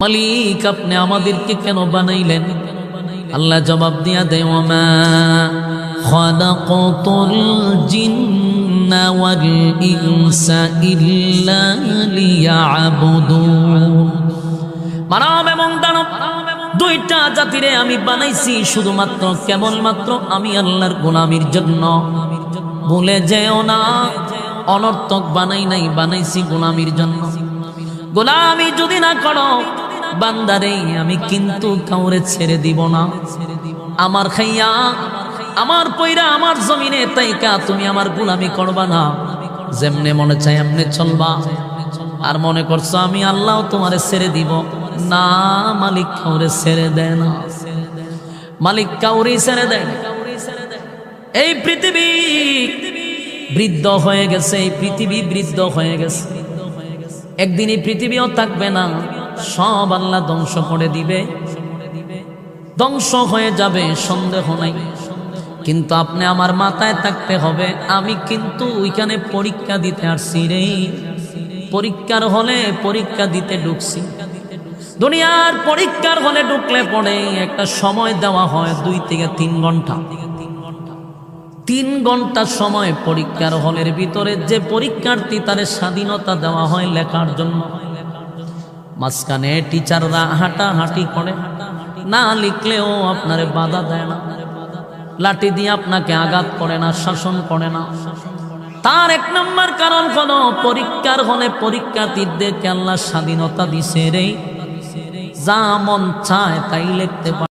মালিক আপনি আমাদেরকে কেন বানাইলেন? আল্লাহ জবাব দিয়া দেয়, ওমা খালাকাতুল জিন্না ওয়াল ইনসা ইল্লা লিয়াবুদুন। মানব এবং দানব দুইটা জাতিরে আমি বানাইছি শুধুমাত্র কেবলমাত্র আমি আল্লাহর গোলামির জন্য। ভুলে যেও না, অনর্থক বানাই নাই, বানাইছি গোলামির জন্য। গোলামি যদি না করো বান্দারে, আমি কিন্তু কাউরে ছেড়ে দিব না। আমার খাইয়া আমার পয়রা আমার জমিনে তাইকা তুমি আমার গোলামি করবা না। যেমনে মনে চাই এমনে চলবা। আর মনে করছো আমি আল্লাহ তোমারে ছেড়ে দিব না। মালিক কাউরে ছেড়ে দেয় না, মালিক কাউরে ছেড়ে দেয়। এই পৃথিবী বৃদ্ধ হয়ে গেছে, এই পৃথিবী বৃদ্ধ হয়ে গেছে। একদিন এই পৃথিবীও থাকবে না, সব আল্লাহ ধ্বংস করে দিবে, ধ্বংস হয়ে যাবে, সন্দেহ নাই। কিন্তু আপনি আমার মাথায় থাকতে হবে, আমি কিন্তু ওইখানে পরীক্ষা দিতে আসছি রে। পরীক্ষার হলে পরীক্ষা দিতে ঢুকছি। দুনিয়ার পরীক্ষার হলে ঢুকলে পরে একটা সময় দেওয়া হয় 2 থেকে 3 ঘন্টা। 3 ঘন্টা সময় পরীক্ষার হলের ভিতরে যে পরীক্ষার্থী তার স্বাধীনতা দেওয়া হয় লেখার জন্য। মাঝখানে টিচাররা হাঁটাহাঁটি করে, না লিখলেও আপনারে বাধা দেয় না, লাঠি দিয়ে আপনাকে আঘাত করে না, শাসন করে না। তার 1 নম্বর কারণ হলো পরীক্ষার হলে পরীক্ষার্থীদেরকে আল্লাহ স্বাধীনতা দিছে রে, যা মন চায় তাই লিখতে পারে।